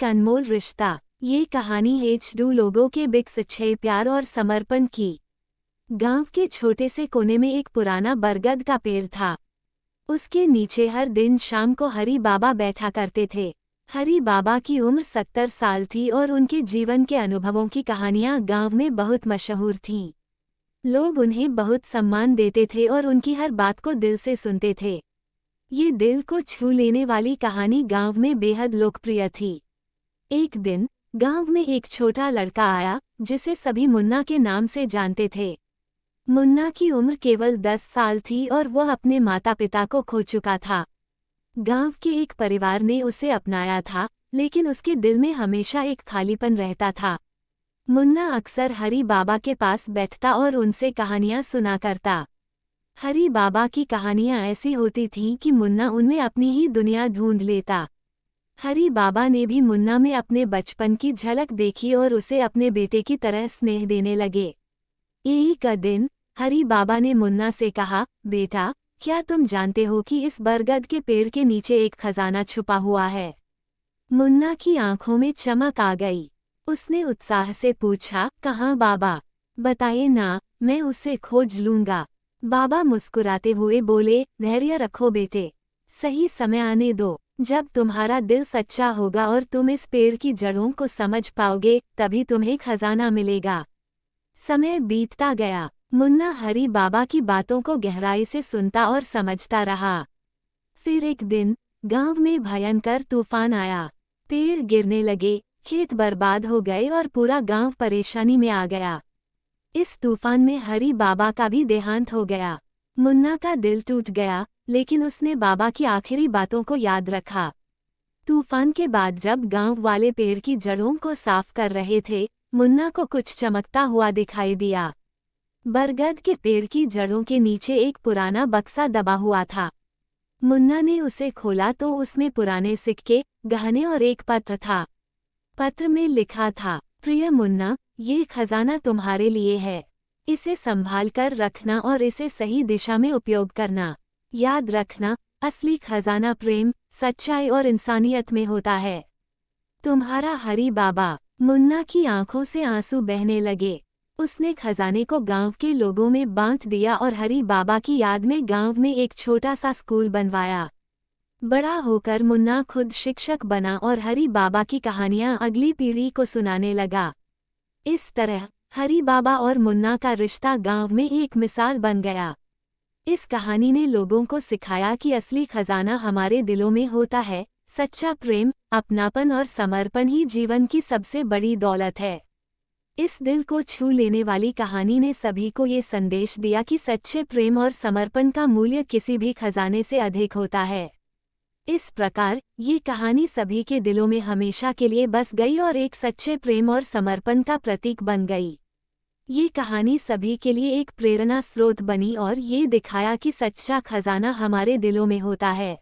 एक अनमोल रिश्ता। ये कहानी दो लोगों के बीच सच्चे प्यार और समर्पण की। गांव के छोटे से कोने में एक पुराना बरगद का पेड़ था। उसके नीचे हर दिन शाम को हरी बाबा बैठा करते थे। हरी बाबा की उम्र 70 साल थी और उनके जीवन के अनुभवों की कहानियां गांव में बहुत मशहूर थीं। लोग उन्हें बहुत सम्मान देते थे और उनकी हर बात को दिल से सुनते थे। ये दिल को छू लेने वाली कहानी गांव में बेहद लोकप्रिय थी। एक दिन गांव में एक छोटा लड़का आया जिसे सभी मुन्ना के नाम से जानते थे। मुन्ना की उम्र केवल 10 साल थी और वह अपने माता पिता को खो चुका था। गांव के एक परिवार ने उसे अपनाया था, लेकिन उसके दिल में हमेशा एक खालीपन रहता था। मुन्ना अक्सर हरी बाबा के पास बैठता और उनसे कहानियां सुना करता। हरी बाबा की कहानियां ऐसी होती थीं कि मुन्ना उनमें अपनी ही दुनिया ढूंढ लेता। हरी बाबा ने भी मुन्ना में अपने बचपन की झलक देखी और उसे अपने बेटे की तरह स्नेह देने लगे। एक दिन हरी बाबा ने मुन्ना से कहा, बेटा, क्या तुम जानते हो कि इस बरगद के पेड़ के नीचे एक खजाना छुपा हुआ है? मुन्ना की आंखों में चमक आ गई। उसने उत्साह से पूछा, कहाँ बाबा? बताइए ना, मैं उसे खोज लूंगा। बाबा मुस्कुराते हुए बोले, धैर्य रखो बेटे, सही समय आने दो। जब तुम्हारा दिल सच्चा होगा और तुम इस पेड़ की जड़ों को समझ पाओगे, तभी तुम्हें खजाना मिलेगा। समय बीतता गया। मुन्ना हरी बाबा की बातों को गहराई से सुनता और समझता रहा। फिर एक दिन गांव में भयंकर तूफान आया। पेड़ गिरने लगे, खेत बर्बाद हो गए और पूरा गांव परेशानी में आ गया। इस तूफान में हरी बाबा का भी देहांत हो गया। मुन्ना का दिल टूट गया, लेकिन उसने बाबा की आखिरी बातों को याद रखा। तूफान के बाद जब गांव वाले पेड़ की जड़ों को साफ कर रहे थे, मुन्ना को कुछ चमकता हुआ दिखाई दिया। बरगद के पेड़ की जड़ों के नीचे एक पुराना बक्सा दबा हुआ था। मुन्ना ने उसे खोला तो उसमें पुराने सिक्के, गहने और एक पत्र था। पत्र में लिखा था, प्रिय मुन्ना, ये खजाना तुम्हारे लिए है। इसे संभाल कर रखना और इसे सही दिशा में उपयोग करना। याद रखना, असली खजाना प्रेम, सच्चाई और इंसानियत में होता है। तुम्हारा हरी बाबा। मुन्ना की आंखों से आंसू बहने लगे। उसने खजाने को गांव के लोगों में बांट दिया और हरी बाबा की याद में गांव में एक छोटा सा स्कूल बनवाया। बड़ा होकर मुन्ना खुद शिक्षक बना और हरी बाबा की कहानियां अगली पीढ़ी को सुनाने लगा। इस तरह हरी बाबा और मुन्ना का रिश्ता गांव में एक मिसाल बन गया। इस कहानी ने लोगों को सिखाया कि असली खजाना हमारे दिलों में होता है। सच्चा प्रेम, अपनापन और समर्पण ही जीवन की सबसे बड़ी दौलत है। इस दिल को छू लेने वाली कहानी ने सभी को ये संदेश दिया कि सच्चे प्रेम और समर्पण का मूल्य किसी भी खजाने से अधिक होता है। इस प्रकार ये कहानी सभी के दिलों में हमेशा के लिए बस गई और एक सच्चे प्रेम और समर्पण का प्रतीक बन गई। ये कहानी सभी के लिए एक प्रेरणा स्रोत बनी और ये दिखाया कि सच्चा खजाना हमारे दिलों में होता है।